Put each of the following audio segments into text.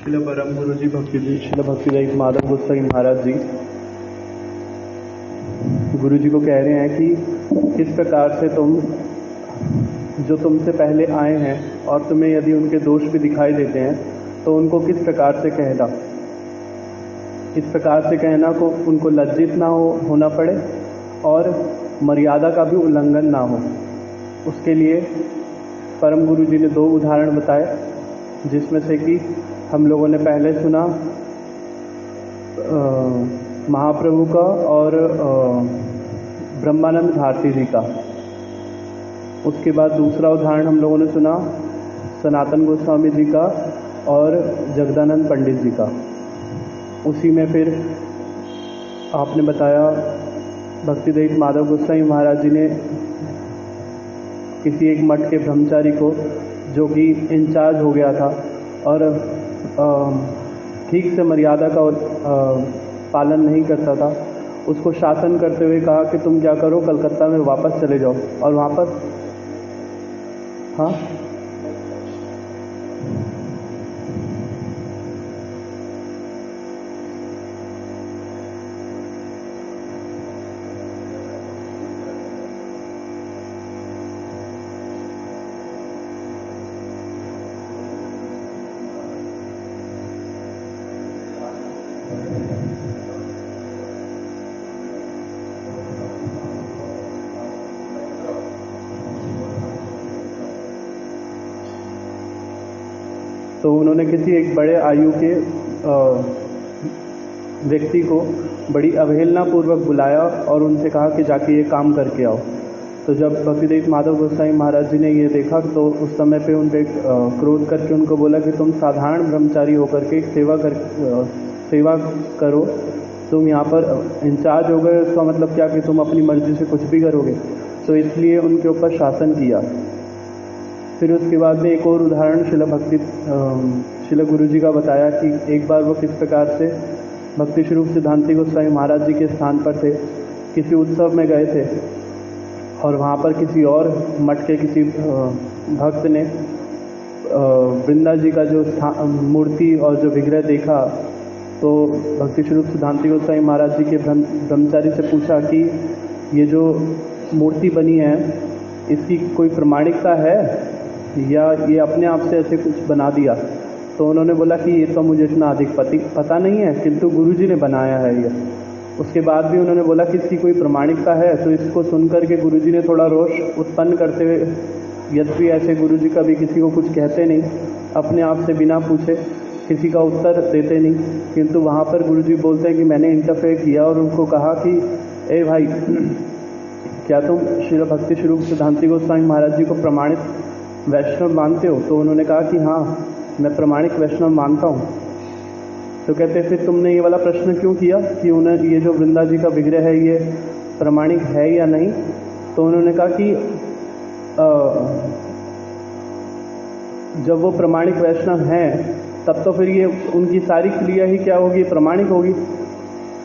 शिल परम गुरु जी शिल भक्तिदायक माधव गोसाई महाराज जी गुरु जी को कह रहे हैं कि किस प्रकार से तुम जो तुमसे पहले आए हैं और तुम्हें यदि उनके दोष भी दिखाई देते हैं तो उनको किस प्रकार से कहना, इस प्रकार से कहना को उनको लज्जित ना होना पड़े और मर्यादा का भी उल्लंघन ना हो। उसके लिए परम गुरु जी ने दो उदाहरण बताए, जिसमें से कि हम लोगों ने पहले सुना महाप्रभु का और ब्रह्मानंद भारती जी का। उसके बाद दूसरा उदाहरण हम लोगों ने सुना सनातन गोस्वामी जी का और जगदानंद पंडित जी का। उसी में फिर आपने बताया भक्तिदायक माधव गोसाई महाराज जी ने किसी एक मठ के ब्रह्मचारी को, जो कि इंचार्ज हो गया था और ठीक से मर्यादा का पालन नहीं करता था, उसको शासन करते हुए कहा कि तुम क्या करो, कलकत्ता में वापस चले जाओ और वापस तो उन्होंने किसी एक बड़े आयु के व्यक्ति को बड़ी अवहेलना पूर्वक बुलाया और उनसे कहा कि जाके ये काम करके आओ। तो जब भक्तिदायक माधव गोसाई महाराज जी ने ये देखा तो उस समय पे उन पे क्रोध करके उनको बोला कि तुम साधारण ब्रह्मचारी होकर के सेवा करो, तुम यहाँ पर इंचार्ज हो गए, उसका मतलब क्या कि तुम अपनी मर्जी से कुछ भी करोगे। तो इसलिए उनके ऊपर शासन किया। फिर उसके बाद में एक और उदाहरण शिला गुरु जी का बताया कि एक बार वो किस प्रकार से भक्ति स्वरूप सिद्धांति गोस्वामी महाराज जी के स्थान पर थे, किसी उत्सव में गए थे और वहाँ पर किसी और मठ के किसी भक्त ने वृंदा जी का जो मूर्ति और जो विग्रह देखा, तो भक्ति स्वरूप सिद्धांति गोस्वामी महाराज जी के ब्रह्मचारी से पूछा कि ये जो मूर्ति बनी है इसकी कोई प्रमाणिकता है या ये अपने आप से ऐसे कुछ बना दिया। तो उन्होंने बोला कि ये तो मुझे इतना अधिक पता नहीं है, किंतु गुरु जी ने बनाया है ये। उसके बाद भी उन्होंने बोला कि इसकी कोई प्रमाणिकता है। तो इसको सुनकर के गुरु जी ने थोड़ा रोष उत्पन्न करते हुए, यद्यपि ऐसे गुरु जी कभी किसी को कुछ कहते नहीं, अपने आप से बिना पूछे किसी का उत्तर देते नहीं, किंतु वहाँ पर गुरु जी बोलते हैं कि मैंने इंटरफेयर किया और उनको कहा कि ए भाई, क्या तुम श्री भक्ति स्वरूप सिद्धांति गोस्वामी महाराज जी को प्रमाणित वैष्णव मानते हो? तो उन्होंने कहा कि हाँ, मैं प्रमाणिक वैष्णव मानता हूँ। तो कहते फिर तुमने ये वाला प्रश्न क्यों किया कि उन्हें ये जो वृंदा जी का विग्रह है ये प्रमाणिक है या नहीं? तो उन्होंने कहा कि जब वो प्रमाणिक वैष्णव हैं तब तो फिर ये उनकी सारी क्रिया ही क्या होगी, प्रमाणिक होगी।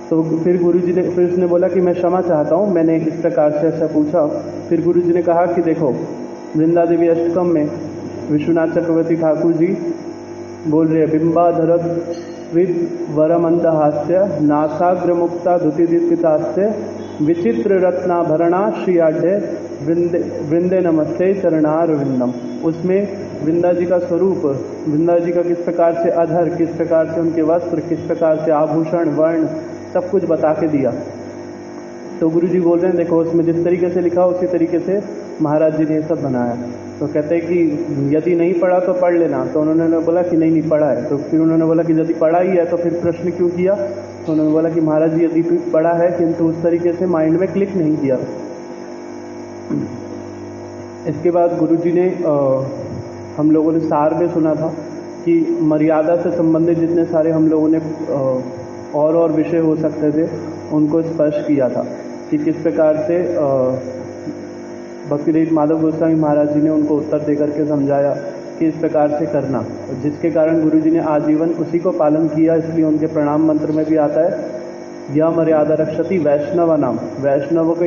तो फिर गुरु जी ने फिर उसने बोला कि मैं क्षमा चाहता हूँ, मैंने इस प्रकार से ऐसा पूछा। फिर गुरु जी ने कहा कि देखो, वृंदा देवी अष्टकम में विश्वनाथ चक्रवर्ती ठाकुर जी बोल रहे हैं, बिंबाधर वरमंदहास्य नासाग्र मुक्ता धुतिदीपितास्य विचित्र रत्नाभरणा श्रीयाढ़ वृंदे नमस्ते चरणारविंदम। उसमें वृंदा जी का स्वरूप, वृंदा जी का किस प्रकार से अधर, किस प्रकार से उनके वस्त्र, किस प्रकार से आभूषण, वर्ण, सब कुछ बता के दिया। तो गुरु जी बोल रहे हैं देखो, उसमें जिस तरीके से लिखा उसी तरीके से महाराज जी ने ये सब बनाया। तो कहते हैं कि यदि नहीं पढ़ा तो पढ़ लेना। तो उन्होंने बोला कि नहीं पढ़ा है। तो फिर उन्होंने बोला कि यदि पढ़ा ही है तो फिर प्रश्न क्यों किया? तो उन्होंने बोला कि महाराज जी यदि पढ़ा है किंतु उस तरीके से माइंड में क्लिक नहीं किया। इसके बाद गुरु जी ने हम लोगों ने सार में सुना था कि मर्यादा से संबंधित जितने सारे हम लोगों ने और विषय हो सकते थे उनको स्पर्श किया था कि किस प्रकार से भक्तिदायक माधव गोस्वामी महाराज जी ने उनको उत्तर देकर के समझाया कि इस प्रकार से करना, जिसके कारण गुरु जी ने आजीवन उसी को पालन किया। इसलिए उनके प्रणाम मंत्र में भी आता है, यह मर्यादा रक्षति वैष्णव नाम, वैष्णवों को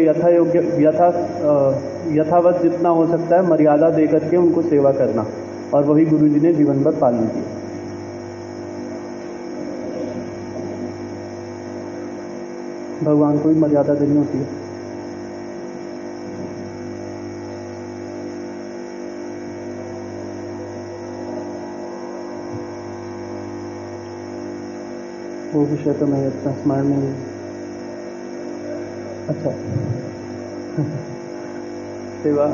यथावत जितना हो सकता है मर्यादा दे करके उनको सेवा करना, और वही गुरु जी ने जीवन भर पालन किया। भगवान को भी मर्यादा देनी होती है। वो विषय तो मैं इतना स्मरण नहीं। अच्छा सेवा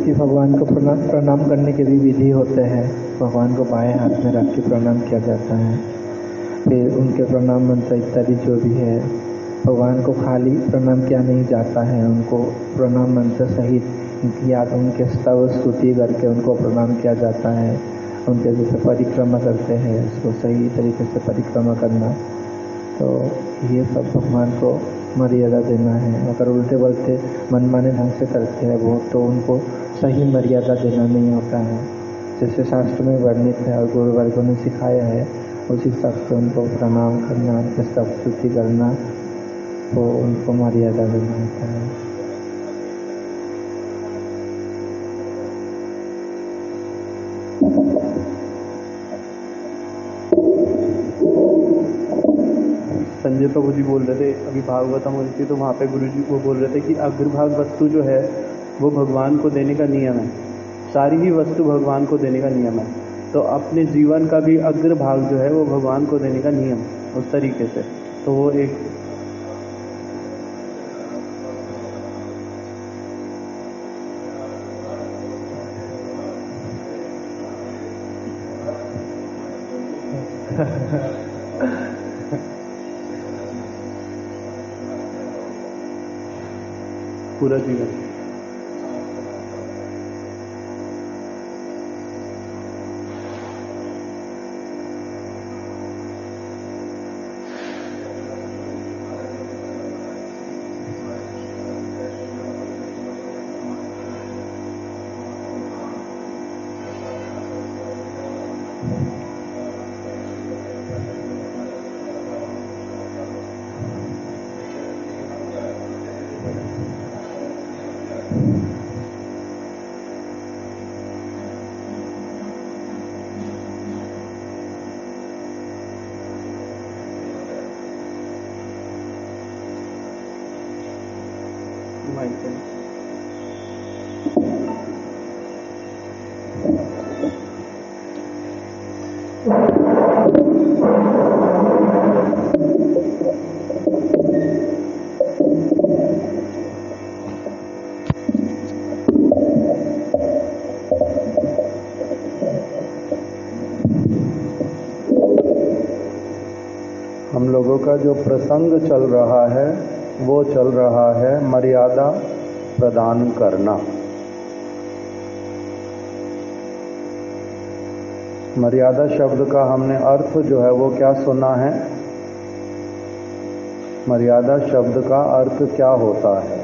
कि भगवान को प्रणाम करने के भी विधि होते हैं। भगवान को बाएं हाथ में रख के प्रणाम किया जाता है। फिर उनके प्रणाम मंत्र इत्यादि जो भी है, भगवान को खाली प्रणाम किया नहीं जाता है, उनको प्रणाम मंत्र सहित याद उनके स्तव स्तुति करके उनको प्रणाम किया जाता है। उनके जैसे परिक्रमा करते हैं, उसको सही तरीके से परिक्रमा करना, तो ये सब भगवान को मर्यादा देना है। अगर उल्टे बल्टे मनमाने ढंग से करते हैं वो, तो उनको सही मर्यादा देना नहीं होता है। जैसे शास्त्र में वर्णित है और गुरुवर्गों ने सिखाया है, उस हिसाब से उनको प्रणाम करना, उनके स्तुति करना, तो उनको मर्यादा देना होता है। संजय प्रभु जी बोल रहे थे, अभी भागवतम हो रही थी तो वहाँ पे गुरु जी को बोल रहे थे कि अग्रभाग वस्तु जो है वो भगवान को देने का नियम है। सारी ही वस्तु भगवान को देने का नियम है, तो अपने जीवन का भी अग्रभाग जो है वो भगवान को देने का नियम उस तरीके से। तो वो एक पूरा जीवन। हम लोगों का जो प्रसंग चल रहा है वो चल रहा है मर्यादा प्रदान करना। मर्यादा शब्द का हमने अर्थ जो है वो क्या सुना है? मर्यादा शब्द का अर्थ क्या होता है?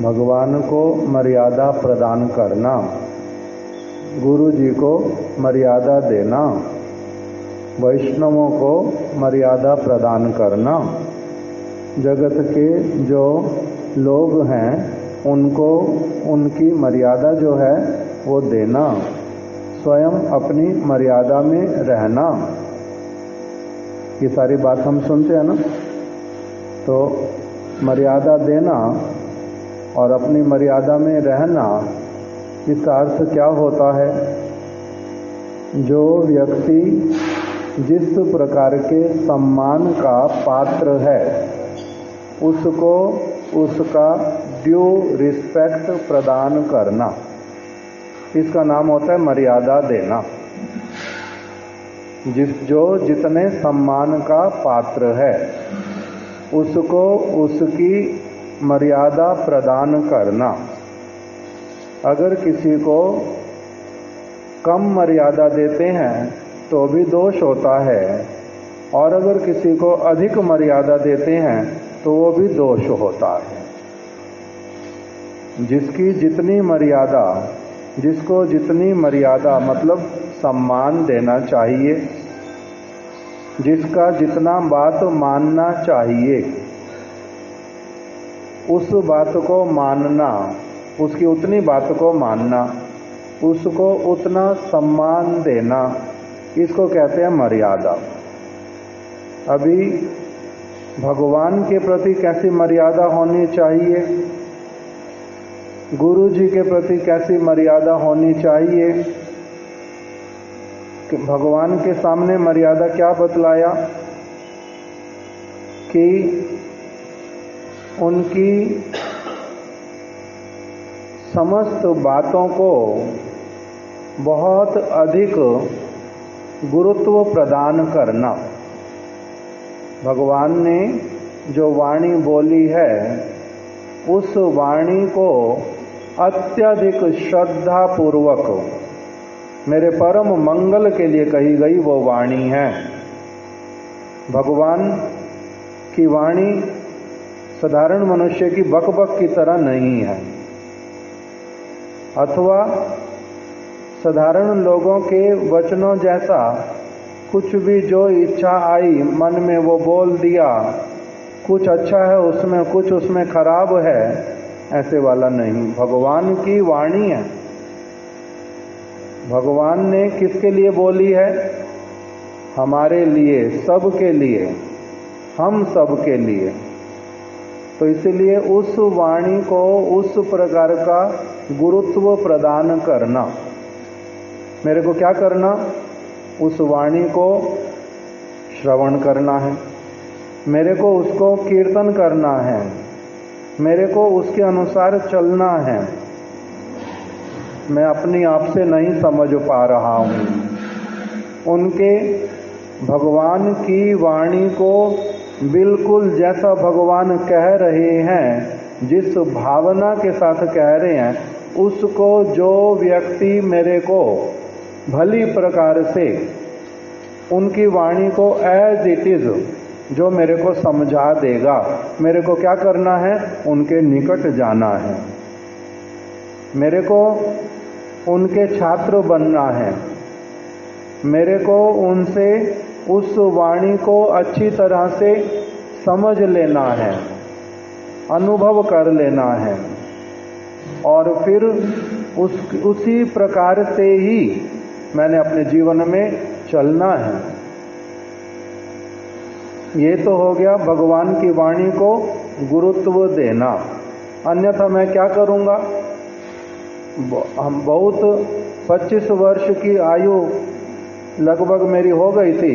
भगवान को मर्यादा प्रदान करना, गुरु जी को मर्यादा देना, वैष्णवों को मर्यादा प्रदान करना, जगत के जो लोग हैं उनको उनकी मर्यादा जो है वो देना, स्वयं अपनी मर्यादा में रहना। ये सारी बात हम सुनते हैं ना। तो मर्यादा देना और अपनी मर्यादा में रहना, इसका अर्थ क्या होता है? जो व्यक्ति जिस प्रकार के सम्मान का पात्र है उसको उसका ड्यू रिस्पेक्ट प्रदान करना, इसका नाम होता है मर्यादा देना। जो जितने सम्मान का पात्र है उसको उसकी मर्यादा प्रदान करना। अगर किसी को कम मर्यादा देते हैं तो भी दोष होता है, और अगर किसी को अधिक मर्यादा देते हैं तो वो भी दोष होता है। जिसकी जितनी मर्यादा, जिसको जितनी मर्यादा मतलब सम्मान देना चाहिए, जिसका जितना बात मानना चाहिए उस बात को मानना, उसकी उतनी बात को मानना, उसको उतना सम्मान देना, इसको कहते हैं मर्यादा। अभी भगवान के प्रति कैसी मर्यादा होनी चाहिए, गुरु जी के प्रति कैसी मर्यादा होनी चाहिए, कि भगवान के सामने मर्यादा क्या बतलाया कि उनकी समस्त बातों को बहुत अधिक गुरुत्व प्रदान करना। भगवान ने जो वाणी बोली है उस वाणी को अत्यधिक श्रद्धा पूर्वक मेरे परम मंगल के लिए कही गई वो वाणी है। भगवान की वाणी साधारण मनुष्य की बकबक की तरह नहीं है, अथवा साधारण लोगों के वचनों जैसा कुछ भी जो इच्छा आई मन में वो बोल दिया, कुछ अच्छा है उसमें, कुछ उसमें खराब है, ऐसे वाला नहीं। भगवान की वाणी है। भगवान ने किसके लिए बोली है? हमारे लिए, सबके लिए, हम सब के लिए। तो इसलिए उस वाणी को उस प्रकार का गुरुत्व प्रदान करना। मेरे को क्या करना? उस वाणी को श्रवण करना है, मेरे को उसको कीर्तन करना है, मेरे को उसके अनुसार चलना है। मैं अपनी आप से नहीं समझ पा रहा हूँ। उनके भगवान की वाणी को बिल्कुल जैसा भगवान कह रहे हैं, जिस भावना के साथ कह रहे हैं, उसको जो व्यक्ति मेरे को भली प्रकार से उनकी वाणी को एज इट इज जो मेरे को समझा देगा, मेरे को क्या करना है? उनके निकट जाना है, मेरे को उनके छात्र बनना है, मेरे को उनसे उस वाणी को अच्छी तरह से समझ लेना है, अनुभव कर लेना है, और फिर उसी प्रकार से ही मैंने अपने जीवन में चलना है। ये तो हो गया भगवान की वाणी को गुरुत्व देना। अन्यथा मैं क्या करूँगा? हम बहुत 25 वर्ष की आयु लगभग मेरी हो गई थी,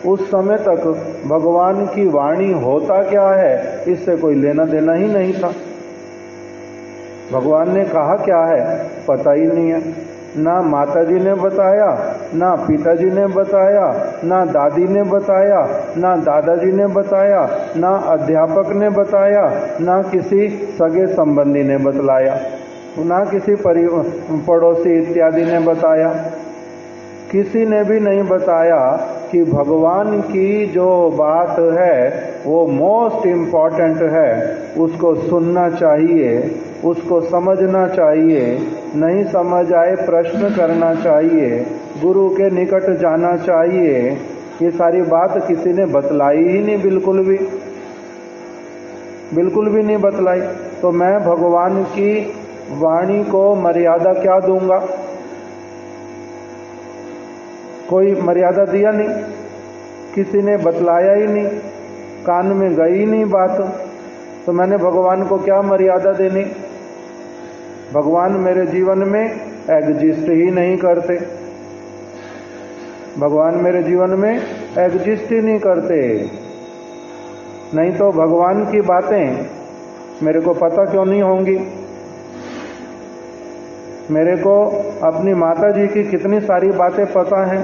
उस समय तक भगवान की वाणी होता क्या है इससे कोई लेना देना ही नहीं था। भगवान ने कहा क्या है पता ही नहीं है। ना माताजी ने बताया, ना पिताजी ने बताया, ना दादी ने बताया, ना दादाजी ने बताया, ना अध्यापक ने बताया, ना किसी सगे संबंधी ने बतलाया, ना किसी पड़ोसी इत्यादि ने बताया। किसी ने भी नहीं बताया कि भगवान की जो बात है वो मोस्ट इम्पॉर्टेंट है, उसको सुनना चाहिए, उसको समझना चाहिए, नहीं समझ आए प्रश्न करना चाहिए, गुरु के निकट जाना चाहिए। ये सारी बात किसी ने बतलाई ही नहीं, बिल्कुल भी नहीं बतलाई। तो मैं भगवान की वाणी को मर्यादा क्या दूंगा? कोई मर्यादा दिया नहीं, किसी ने बतलाया ही नहीं, कान में गई नहीं बात, तो मैंने भगवान को क्या मर्यादा देनी? भगवान मेरे जीवन में एग्जिस्ट ही नहीं करते, भगवान मेरे जीवन में एग्जिस्ट ही नहीं करते। नहीं तो भगवान की बातें मेरे को पता क्यों नहीं होंगी? मेरे को अपनी माता जी की कितनी सारी बातें पता हैं,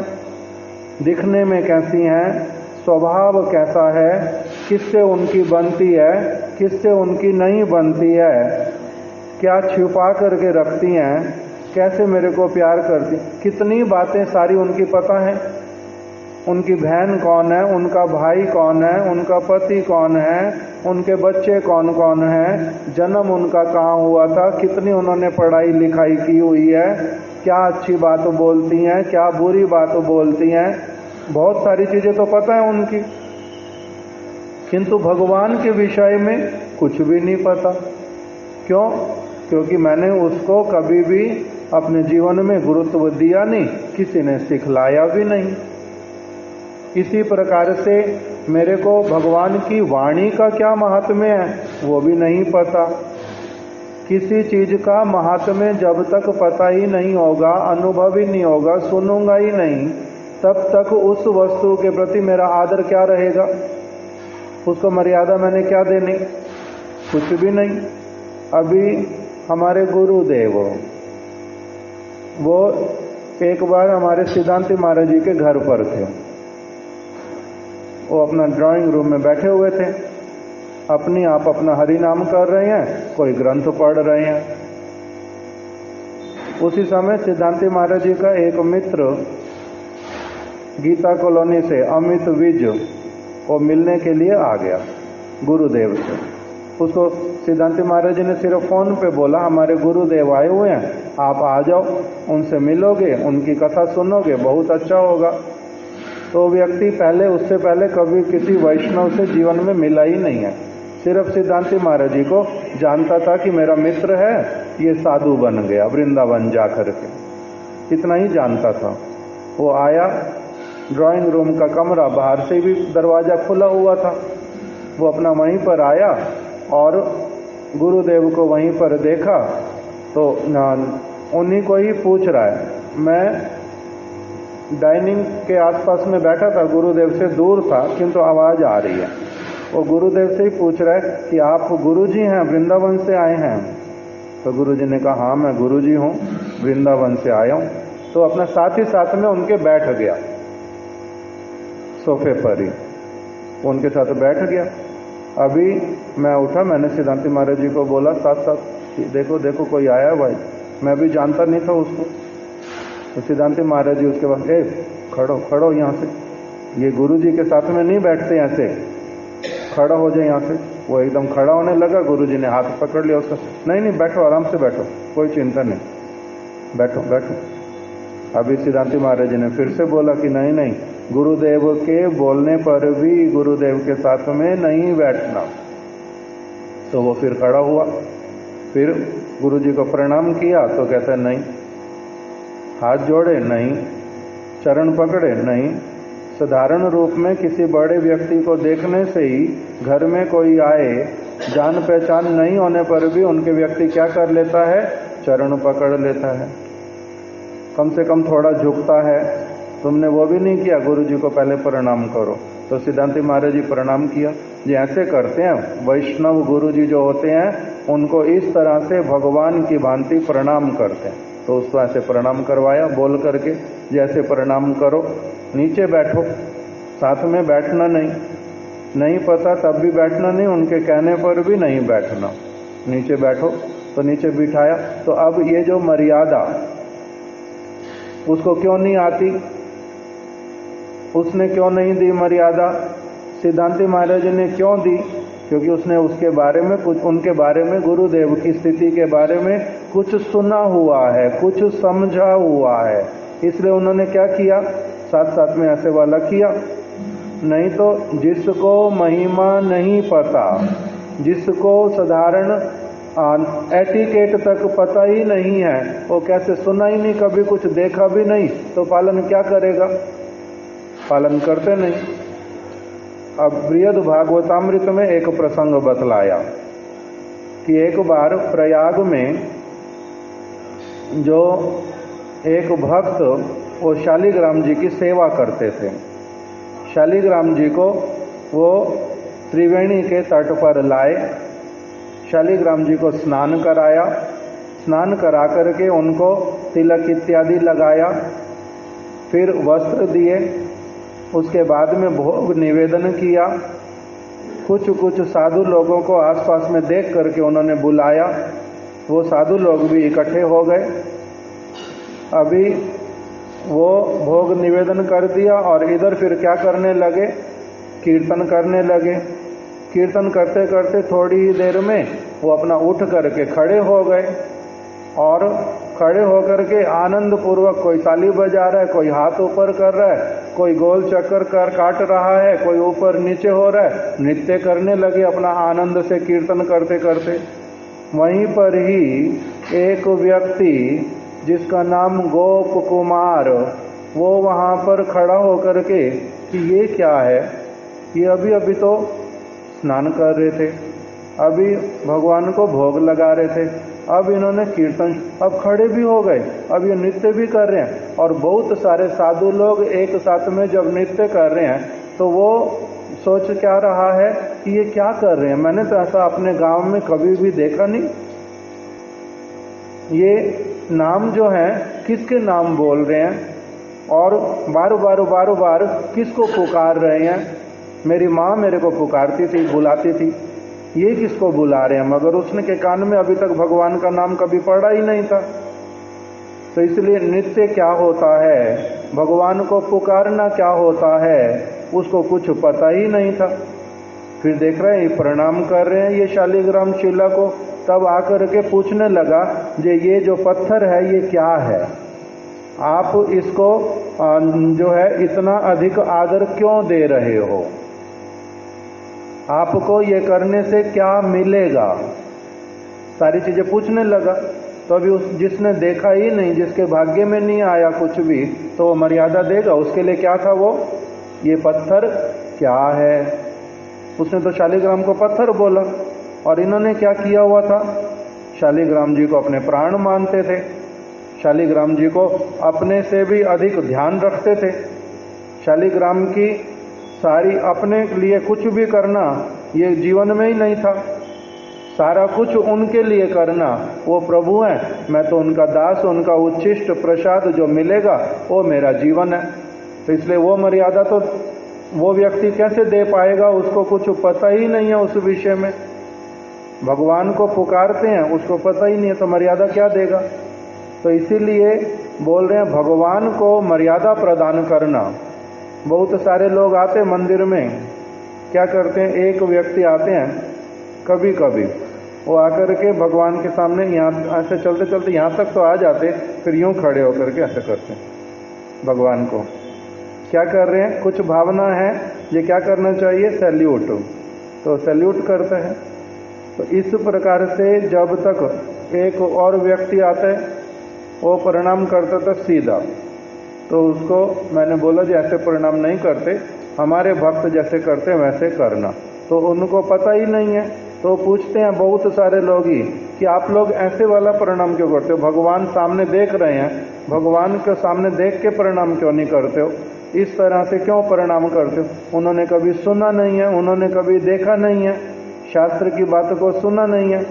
दिखने में कैसी हैं, स्वभाव कैसा है, किससे उनकी बनती है, किससे उनकी नहीं बनती है, क्या छिपा करके रखती हैं, कैसे मेरे को प्यार करती, कितनी बातें सारी उनकी पता हैं। उनकी बहन कौन है, उनका भाई कौन है, उनका पति कौन है, उनके बच्चे कौन कौन हैं, जन्म उनका कहाँ हुआ था, कितनी उन्होंने पढ़ाई लिखाई की हुई है, क्या अच्छी बात बोलती हैं, क्या बुरी बात बोलती हैं, बहुत सारी चीज़ें तो पता है उनकी, किंतु भगवान के विषय में कुछ भी नहीं पता। क्यों? क्योंकि मैंने उसको कभी भी अपने जीवन में गुरुत्व दिया नहीं, किसी ने सिखलाया भी नहीं। इसी प्रकार से मेरे को भगवान की वाणी का क्या महात्म्य है वो भी नहीं पता। किसी चीज का महात्म्य जब तक पता ही नहीं होगा, अनुभव ही नहीं होगा, सुनूंगा ही नहीं, तब तक उस वस्तु के प्रति मेरा आदर क्या रहेगा, उसको मर्यादा मैंने क्या देनी? कुछ भी नहीं। अभी हमारे गुरुदेव वो एक बार हमारे सिद्धांति महाराज जी के घर पर थे। वो अपना ड्राइंग रूम में बैठे हुए थे, अपनी आप अपना हरि नाम कर रहे हैं, कोई ग्रंथ पढ़ रहे हैं। उसी समय सिद्धांति महाराज जी का एक मित्र गीता कॉलोनी से अमित विज वो मिलने के लिए आ गया गुरुदेव से। उसको सिद्धांति महाराज जी ने सिर्फ फोन पे बोला, हमारे गुरुदेव आए हुए हैं, आप आ जाओ, उनसे मिलोगे, उनकी कथा सुनोगे, बहुत अच्छा होगा। तो व्यक्ति पहले, उससे पहले कभी किसी वैष्णव से जीवन में मिला ही नहीं है, सिर्फ सिद्धांति महाराज जी को जानता था कि मेरा मित्र है, ये साधु बन गया वृंदावन जा करके, इतना ही जानता था। वो आया, ड्राइंग रूम का कमरा बाहर से भी दरवाजा खुला हुआ था, वो अपना वहीं पर आया और गुरुदेव को वहीं पर देखा तो उन्हीं को ही पूछ रहा है। मैं डाइनिंग के आसपास में बैठा था, गुरुदेव से दूर था, किंतु आवाज़ आ रही है। वो गुरुदेव से ही पूछ रहा है कि आप गुरुजी हैं, वृंदावन से आए हैं? तो गुरुजी ने कहा हाँ मैं गुरुजी हूँ, वृंदावन से आया हूँ। तो अपना साथ ही साथ में उनके बैठ गया, सोफे पर ही उनके साथ बैठ गया। अभी मैं उठा, मैंने सिद्धांति महाराज जी को बोला साथ साथ कि देखो देखो कोई आया है भाई, मैं भी जानता नहीं था उसको। तो सिद्धांति महाराज जी उसके बाद खड़ो खड़ो यहाँ से, ये गुरु जी के साथ में नहीं बैठते, ऐसे खड़ा हो जाए यहाँ से। वो एकदम खड़ा होने लगा, गुरु जी ने हाथ पकड़ लिया उसका, नहीं नहीं बैठो, आराम से बैठो, कोई चिंता नहीं, बैठो बैठो। अभी सिद्धांति महाराज जी ने फिर से बोला कि नहीं नहीं, गुरुदेव के बोलने पर भी गुरुदेव के साथ में नहीं बैठना। तो वो फिर खड़ा हुआ, फिर गुरु जी को प्रणाम किया तो कहता नहीं, हाथ जोड़े नहीं, चरण पकड़े नहीं। साधारण रूप में किसी बड़े व्यक्ति को देखने से ही घर में कोई आए, जान पहचान नहीं होने पर भी उनके व्यक्ति क्या कर लेता है, चरण पकड़ लेता है, कम से कम थोड़ा झुकता है। तुमने वो भी नहीं किया, गुरु जी को पहले प्रणाम करो। तो सिद्धांति महाराज जी प्रणाम किया। जी ऐसे करते हैं वैष्णव गुरु जी जो होते हैं, उनको इस तरह से भगवान की भांति प्रणाम करते हैं। तो उसको ऐसे प्रणाम करवाया बोल करके, जैसे प्रणाम करो, नीचे बैठो, साथ में बैठना नहीं, नहीं पता तब भी बैठना नहीं, उनके कहने पर भी नहीं बैठना, नीचे बैठो। तो नीचे बिठाया। तो अब ये जो मर्यादा उसको क्यों नहीं आती, उसने क्यों नहीं दी मर्यादा, सिद्धांति महाराज ने क्यों दी? क्योंकि उसने उसके बारे में कुछ, उनके बारे में, गुरुदेव की स्थिति के बारे में कुछ सुना हुआ है, कुछ समझा हुआ है, इसलिए उन्होंने क्या किया, साथ साथ में ऐसे वाला किया। नहीं तो जिसको महिमा नहीं पता, जिसको साधारण एटिकेट तक पता ही नहीं है, वो कैसे, सुना ही नहीं, कभी कुछ देखा भी नहीं, तो पालन क्या करेगा, पालन करते नहीं। अब बृहद भागवतामृत में एक प्रसंग बतलाया कि एक बार प्रयाग में जो एक भक्त वो शालिग्राम जी की सेवा करते थे, शालिग्राम जी को वो त्रिवेणी के तट पर लाए, शालिग्राम जी को स्नान कराया, स्नान करा करके उनको तिलक इत्यादि लगाया, फिर वस्त्र दिए, उसके बाद में भोग निवेदन किया। कुछ कुछ साधु लोगों को आसपास में देख करके उन्होंने बुलाया, वो साधु लोग भी इकट्ठे हो गए। अभी वो भोग निवेदन कर दिया और इधर फिर क्या करने लगे, कीर्तन करने लगे। कीर्तन करते करते थोड़ी ही देर में वो अपना उठ करके खड़े हो गए और खड़े होकर के आनंद पूर्वक कोई ताली बजा रहा है, कोई हाथ ऊपर कर रहा है, कोई गोल चक्कर कर काट रहा है, कोई ऊपर नीचे हो रहा है, नृत्य करने लगे अपना आनंद से कीर्तन करते करते। वहीं पर ही एक व्यक्ति जिसका नाम गोप कुमार, वो वहाँ पर खड़ा होकर के कि ये क्या है, ये अभी अभी तो स्नान कर रहे थे, अभी भगवान को भोग लगा रहे थे, अब इन्होंने कीर्तन, अब खड़े भी हो गए, अब ये नृत्य भी कर रहे हैं। और बहुत सारे साधु लोग एक साथ में जब नृत्य कर रहे हैं तो वो सोच क्या रहा है कि ये क्या कर रहे हैं, मैंने तो ऐसा अपने गांव में कभी भी देखा नहीं। ये नाम जो है किसके नाम बोल रहे हैं और बार बार किसको पुकार रहे हैं। मेरी माँ मेरे को पुकारती थी, बुलाती थी, ये किसको बुला रहे हैं, मगर उसने के कान में अभी तक भगवान का नाम कभी पड़ा ही नहीं था। तो इसलिए नृत्य क्या होता है, भगवान को पुकारना क्या होता है, उसको कुछ पता ही नहीं था। फिर देख रहे हैं प्रणाम कर रहे हैं ये शालिग्राम शिला को, तब आकर के पूछने लगा जे ये जो पत्थर है ये क्या है, आप इसको जो है इतना अधिक आदर क्यों दे रहे हो, आपको ये करने से क्या मिलेगा, सारी चीजें पूछने लगा। तो अभी उस जिसने देखा ही नहीं, जिसके भाग्य में नहीं आया कुछ भी, तो वो मर्यादा देगा। उसके लिए क्या था वो, ये पत्थर क्या है, उसने तो शालिग्राम को पत्थर बोला। और इन्होंने क्या किया हुआ था, शालिग्राम जी को अपने प्राण मानते थे, शालिग्राम जी को अपने से भी अधिक ध्यान रखते थे। शालिग्राम की सारी अपने लिए कुछ भी करना ये जीवन में ही नहीं था, सारा कुछ उनके लिए करना, वो प्रभु हैं, मैं तो उनका दास, उनका उच्छिष्ट प्रसाद जो मिलेगा वो मेरा जीवन है। तो इसलिए वो मर्यादा तो वो व्यक्ति कैसे दे पाएगा, उसको कुछ पता ही नहीं है उस विषय में। भगवान को पुकारते हैं, उसको पता ही नहीं है, तो मर्यादा क्या देगा। तो इसीलिए बोल रहे हैं भगवान को मर्यादा प्रदान करना। बहुत सारे लोग आते मंदिर में, क्या करते हैं, एक व्यक्ति आते हैं कभी कभी, वो आकर के भगवान के सामने यहाँ ऐसे चलते चलते यहाँ तक तो आ जाते, फिर यूं खड़े होकर के ऐसे करते हैं भगवान को। क्या कर रहे हैं, कुछ भावना है, ये क्या करना चाहिए, सैल्यूट, तो सैल्यूट करते हैं। तो इस प्रकार से जब तक एक और व्यक्ति आता है, वो प्रणाम करता था सीधा, तो उसको मैंने बोला जी ऐसे प्रणाम नहीं करते, हमारे भक्त जैसे करते वैसे करना। तो उनको पता ही नहीं है, तो पूछते हैं बहुत सारे लोग ही कि आप लोग ऐसे वाला प्रणाम क्यों करते हो, भगवान सामने देख रहे हैं, भगवान के सामने देख के प्रणाम क्यों नहीं करते हो, इस तरह से क्यों प्रणाम करते हो। उन्होंने कभी सुना नहीं है, उन्होंने कभी देखा नहीं है, शास्त्र की बातों को सुना नहीं है।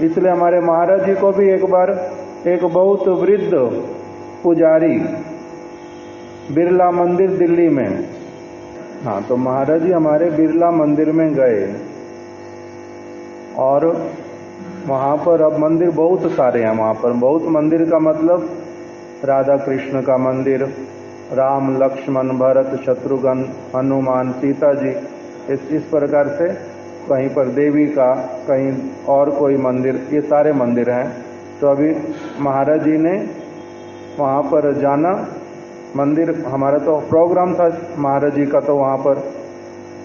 इसलिए हमारे महाराज जी को भी एक बार एक बहुत वृद्ध पुजारी बिरला मंदिर दिल्ली में, हाँ, तो महाराज जी हमारे बिरला मंदिर में गए और वहाँ पर अब मंदिर बहुत सारे हैं, वहाँ पर बहुत मंदिर का मतलब राधा कृष्ण का मंदिर, राम लक्ष्मण भरत शत्रुघ्न हनुमान सीता जी, इस प्रकार से कहीं पर देवी का, कहीं और कोई मंदिर, ये सारे मंदिर हैं। तो अभी महाराज जी ने वहाँ पर जाना, मंदिर हमारा तो प्रोग्राम था महाराज जी का, तो वहाँ पर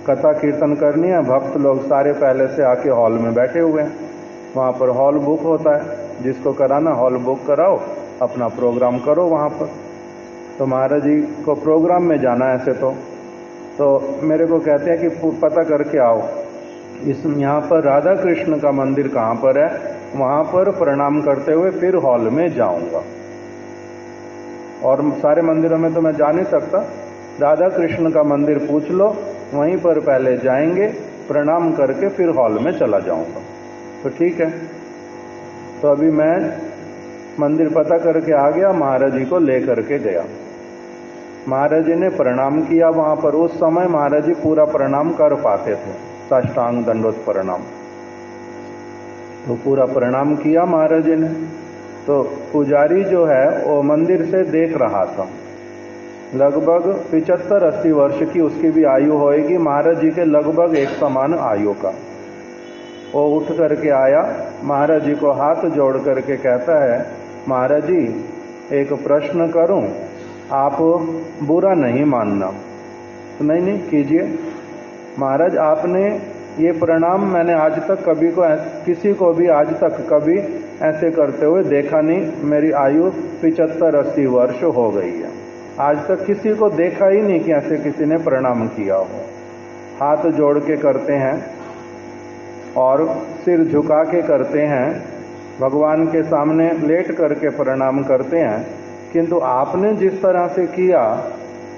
कथा कीर्तन करनी है, भक्त लोग सारे पहले से आके हॉल में बैठे हुए हैं, वहाँ पर हॉल बुक होता है, जिसको कराना हॉल बुक कराओ, अपना प्रोग्राम करो वहाँ पर। तो महाराज जी को प्रोग्राम में जाना है ऐसे तो मेरे को कहते हैं कि पता करके आओ इस यहाँ पर राधा कृष्ण का मंदिर कहाँ पर है, वहाँ पर प्रणाम करते हुए फिर हॉल में जाऊँगा। और सारे मंदिरों में तो मैं जा नहीं सकता, राधा कृष्ण का मंदिर पूछ लो, वहीं पर पहले जाएंगे, प्रणाम करके फिर हॉल में चला जाऊंगा। तो ठीक है, तो अभी मैं मंदिर पता करके आ गया, महाराज जी को ले करके गया, महाराज जी ने प्रणाम किया वहाँ पर। उस समय महाराज जी पूरा प्रणाम कर पाते थे, साष्टांग दंडोत प्रणाम, तो पूरा प्रणाम किया महाराज जी ने। तो पुजारी जो है वो मंदिर से देख रहा था, लगभग 75-80 वर्ष की उसकी भी आयु होएगी, महाराज जी के लगभग एक समान आयु का। वो उठ करके आया, महाराज जी को हाथ जोड़ करके कहता है, महाराज जी एक प्रश्न करूं, आप बुरा नहीं मानना। तो नहीं कीजिए महाराज, आपने ये प्रणाम मैंने आज तक किसी को भी आज तक कभी ऐसे करते हुए देखा नहीं। मेरी आयु 75-80 वर्ष हो गई है, आज तक किसी को देखा ही नहीं कि ऐसे किसी ने प्रणाम किया हो। हाथ जोड़ के करते हैं और सिर झुका के करते हैं, भगवान के सामने लेट करके प्रणाम करते हैं, किंतु आपने जिस तरह से किया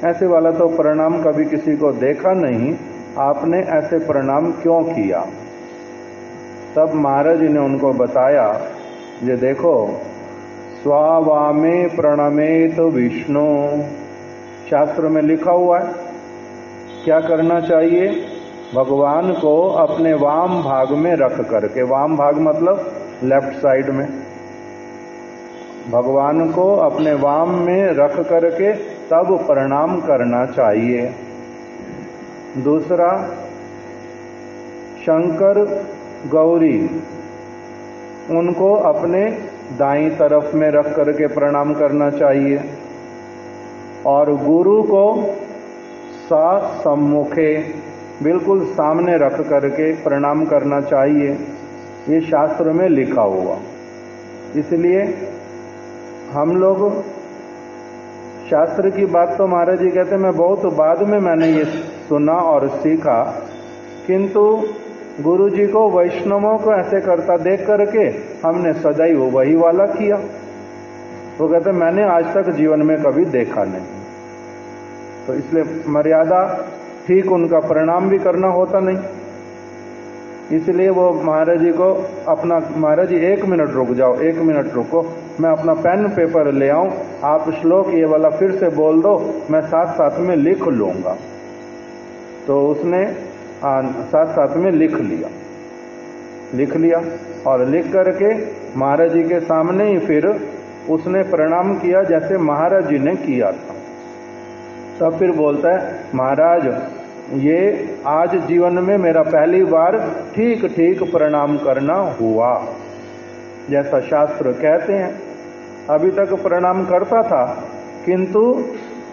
ऐसे वाला तो प्रणाम कभी किसी को देखा नहीं। आपने ऐसे प्रणाम क्यों किया? तब महाराज जी ने उनको बताया, ये देखो, स्वावामे प्रणमेत विष्णु, शास्त्र में लिखा हुआ है क्या करना चाहिए। भगवान को अपने वाम भाग में रख करके, वाम भाग मतलब लेफ्ट साइड में, भगवान को अपने वाम में रख करके तब प्रणाम करना चाहिए। दूसरा, शंकर गौरी उनको अपने दाईं तरफ में रख करके प्रणाम करना चाहिए और गुरु को सम्मुखे बिल्कुल सामने रख करके प्रणाम करना चाहिए। ये शास्त्र में लिखा हुआ। इसलिए हम लोग शास्त्र की बात तो महाराज जी कहते हैं मैं बहुत बाद में मैंने ये सुना और सीखा, किंतु गुरु जी को वैष्णवों को ऐसे करता देख करके हमने सदैव वही वाला किया। वो कहते मैंने आज तक जीवन में कभी देखा नहीं। तो इसलिए मर्यादा ठीक उनका प्रणाम भी करना होता नहीं। इसलिए वो महाराज जी को अपना, महाराज जी 1 मिनट रुक जाओ, 1 मिनट रुको, मैं अपना पेन पेपर ले आऊं, आप श्लोक ये वाला फिर से बोल दो, मैं साथ साथ में लिख लूंगा। तो उसने साथ साथ में लिख लिया और लिख करके महाराज जी के सामने ही फिर उसने प्रणाम किया जैसे महाराज जी ने किया था। तब फिर बोलता है, महाराज ये आज जीवन में मेरा पहली बार ठीक ठीक प्रणाम करना हुआ, जैसा शास्त्र कहते हैं। अभी तक प्रणाम करता था किंतु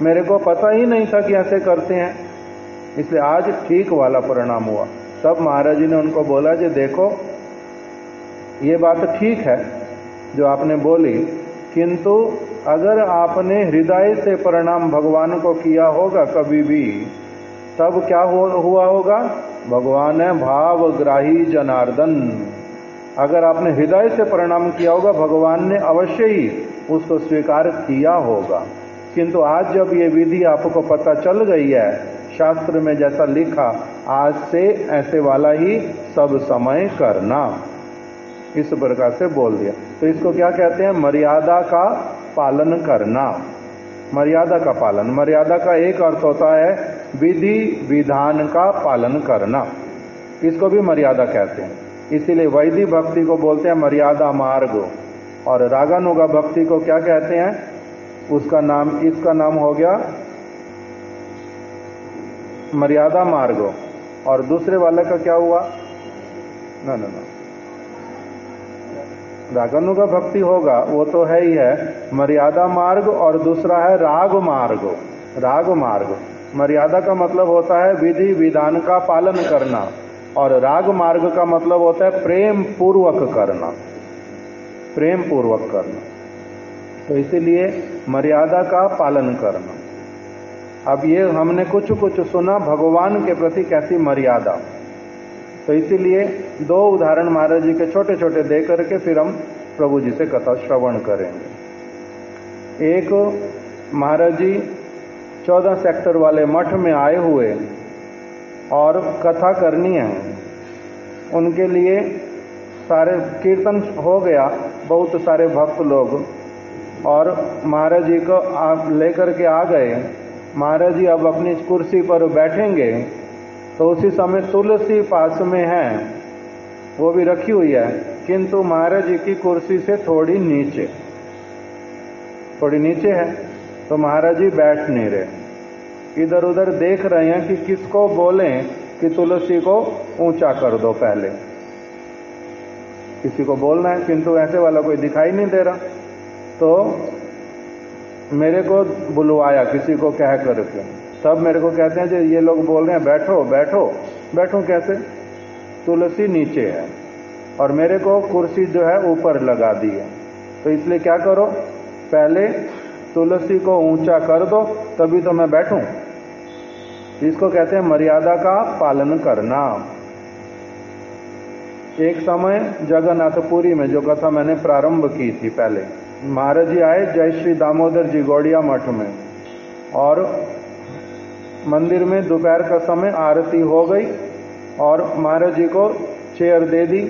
मेरे को पता ही नहीं था कि ऐसे करते हैं, इसलिए आज ठीक वाला प्रणाम हुआ। तब महाराज जी ने उनको बोला, जी देखो ये बात ठीक है जो आपने बोली, किंतु अगर आपने हृदय से प्रणाम भगवान को किया होगा कभी भी, तब क्या हुआ होगा? भगवान है भावग्राही जनार्दन। अगर आपने हृदय से प्रणाम किया होगा, भगवान ने अवश्य ही उसको स्वीकार किया होगा। किंतु आज जब ये विधि आपको पता चल गई है, शास्त्र में जैसा लिखा, आज से ऐसे वाला ही सब समय करना, इस प्रकार से बोल दिया। तो इसको क्या कहते हैं? मर्यादा का पालन करना। मर्यादा का पालन, मर्यादा का एक अर्थ होता है विधि विधान का पालन करना, इसको भी मर्यादा कहते हैं। इसीलिए वैदिक भक्ति को बोलते हैं मर्यादा मार्ग, और रागानुगा भक्ति को क्या कहते हैं? उसका नाम, इसका नाम हो गया मर्यादा मार्ग। और दूसरे वाले का क्या हुआ? ना ना ना, रागानुगा भक्ति होगा वो तो है ही है, मर्यादा मार्ग, और दूसरा है राग मार्ग। राग मार्ग, मर्यादा का मतलब होता है विधि विधान का पालन करना, और राग मार्ग का मतलब होता है प्रेम पूर्वक करना, प्रेम पूर्वक करना। तो इसीलिए मर्यादा का पालन करना। अब ये हमने कुछ कुछ सुना भगवान के प्रति कैसी मर्यादा, तो इसीलिए 2 उदाहरण महाराज जी के छोटे छोटे दे करके फिर हम प्रभु जी से कथा श्रवण करेंगे। एक, महाराज जी 14 सेक्टर वाले मठ में आए हुए और कथा करनी है, उनके लिए सारे कीर्तन हो गया, बहुत सारे भक्त लोग, और महाराज जी को लेकर के आ गए। महाराज जी अब अपनी कुर्सी पर बैठेंगे, तो उसी समय तुलसी पास में है, वो भी रखी हुई है, किंतु महाराज जी की कुर्सी से थोड़ी नीचे है। तो महाराज जी बैठ नहीं रहे, इधर उधर देख रहे हैं कि किसको बोलें कि तुलसी को ऊंचा कर दो। पहले किसी को बोलना है, किंतु ऐसे वाला कोई दिखाई नहीं दे रहा। तो मेरे को बुलवाया किसी को कह करके, तब मेरे को कहते हैं जो ये लोग बोल रहे हैं बैठो बैठो। बैठूं कैसे? तुलसी नीचे है और मेरे को कुर्सी जो है ऊपर लगा दी है, तो इसलिए क्या करो, पहले तुलसी को ऊंचा कर दो तभी तो मैं बैठूं। इसको कहते हैं मर्यादा का पालन करना। एक समय जगन्नाथपुरी में जो कथा मैंने प्रारंभ की थी पहले, महाराज जी आए जय श्री दामोदर जी गौड़िया मठ में, और मंदिर में दोपहर का समय आरती हो गई और महाराज जी को चेयर दे दी,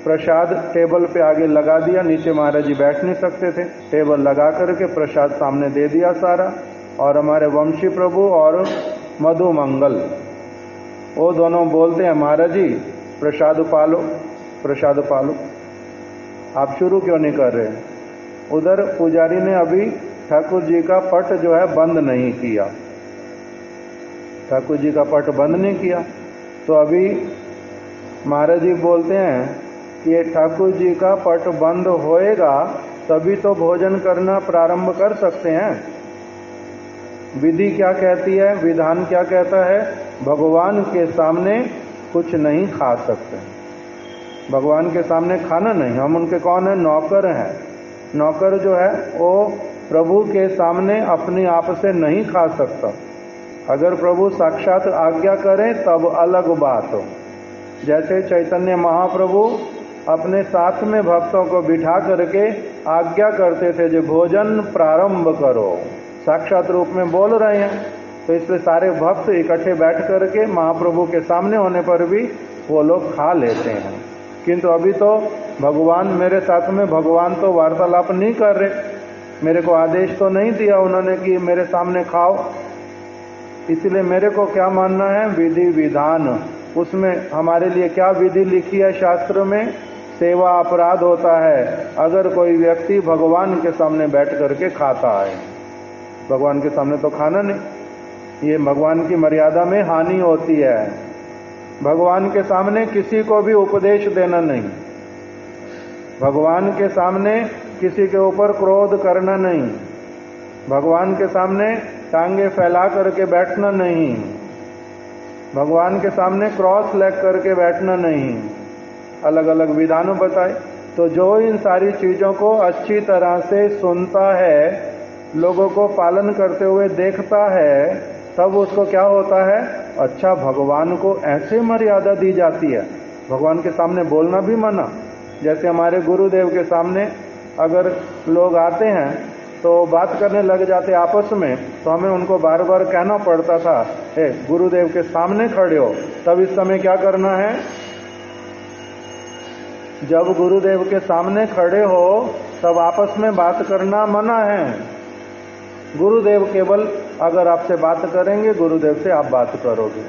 प्रसाद टेबल पे आगे लगा दिया, नीचे महाराज जी बैठ नहीं सकते थे, टेबल लगा करके प्रसाद सामने दे दिया सारा। और हमारे वंशी प्रभु और मधु मंगल वो दोनों बोलते हैं महाराज जी प्रसाद पालो प्रसाद पालो। आप शुरू क्यों नहीं कर रहे? उधर पुजारी ने अभी ठाकुर जी का पट जो है बंद नहीं किया, ठाकुर जी का पट बंद नहीं किया, तो अभी महाराज जी बोलते हैं कि ये ठाकुर जी का पट बंद होएगा तभी तो भोजन करना प्रारंभ कर सकते हैं। विधि क्या कहती है, विधान क्या कहता है? भगवान के सामने कुछ नहीं खा सकते, भगवान के सामने खाना नहीं। हम उनके कौन है? नौकर हैं। नौकर जो है वो प्रभु के सामने अपने आप से नहीं खा सकता। अगर प्रभु साक्षात आज्ञा करें तब अलग बात हो। जैसे चैतन्य महाप्रभु अपने साथ में भक्तों को बिठा करके आज्ञा करते थे जो भोजन प्रारंभ करो, साक्षात रूप में बोल रहे हैं, तो इसलिए सारे भक्त इकट्ठे बैठ करके महाप्रभु के सामने होने पर भी वो लोग खा लेते हैं। किंतु अभी तो भगवान मेरे साथ में, भगवान तो वार्तालाप नहीं कर रहे, मेरे को आदेश तो नहीं दिया उन्होंने कि मेरे सामने खाओ। इसलिए मेरे को क्या मानना है? विधि विधान, उसमें हमारे लिए क्या विधि लिखी है शास्त्र में? सेवा अपराध होता है अगर कोई व्यक्ति भगवान के सामने बैठ करके खाता है। भगवान के सामने तो खाना नहीं, ये भगवान की मर्यादा में हानि होती है। भगवान के सामने किसी को भी उपदेश देना नहीं, भगवान के सामने किसी के ऊपर क्रोध करना नहीं, भगवान के सामने टांगे फैला करके बैठना नहीं, भगवान के सामने क्रॉस लेग करके बैठना नहीं। अलग अलग विधानों बताए। तो जो इन सारी चीज़ों को अच्छी तरह से सुनता है, लोगों को पालन करते हुए देखता है, तब उसको क्या होता है? अच्छा, भगवान को ऐसे मर्यादा दी जाती है। भगवान के सामने बोलना भी मना। जैसे हमारे गुरुदेव के सामने अगर लोग आते हैं तो बात करने लग जाते आपस में, तो हमें उनको बार बार कहना पड़ता था, हे गुरुदेव के सामने खड़े हो। तब इस समय क्या करना है? जब गुरुदेव के सामने खड़े हो तब आपस में बात करना मना है। गुरुदेव केवल अगर आपसे बात करेंगे, गुरुदेव से आप बात करोगे,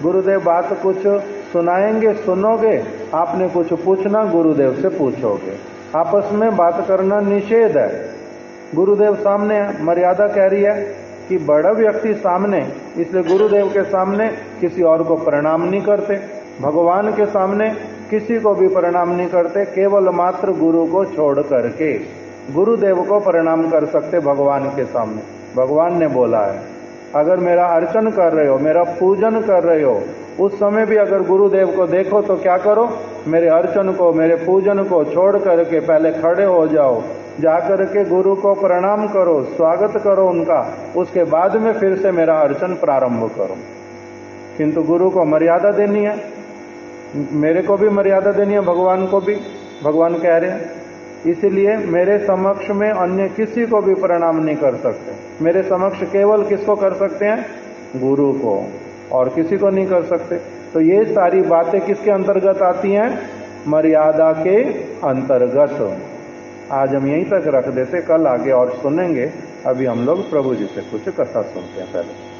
गुरुदेव बात कुछ सुनाएंगे, सुनोगे, आपने कुछ पूछना, गुरुदेव से पूछोगे। आपस में बात करना निषेध है। गुरुदेव सामने है, मर्यादा कह रही है कि बड़ा व्यक्ति सामने, इसलिए गुरुदेव के सामने किसी और को प्रणाम नहीं करते, भगवान के सामने किसी को भी प्रणाम नहीं करते, केवल मात्र गुरु को छोड़ करके गुरुदेव को प्रणाम कर सकते भगवान के सामने। भगवान ने बोला है, अगर मेरा अर्चन कर रहे हो, मेरा पूजन कर रहे हो, उस समय भी अगर गुरुदेव को देखो तो क्या करो? मेरे अर्चन को, मेरे पूजन को छोड़ करके पहले खड़े हो जाओ, जा करके गुरु को प्रणाम करो, स्वागत करो उनका, उसके बाद में फिर से मेरा अर्चन प्रारंभ करो। किंतु गुरु को मर्यादा देनी है, मेरे को भी मर्यादा देनी है, भगवान को भी। भगवान कह रहे हैं इसलिए मेरे समक्ष में अन्य किसी को भी प्रणाम नहीं कर सकते। मेरे समक्ष केवल किसको कर सकते हैं? गुरु को, और किसी को नहीं कर सकते। तो ये सारी बातें किसके अंतर्गत आती हैं? मर्यादा के अंतर्गत। आज हम यहीं तक रख देते, कल आगे और सुनेंगे। अभी हम लोग प्रभु जी से कुछ कथा सुनते हैं पहले।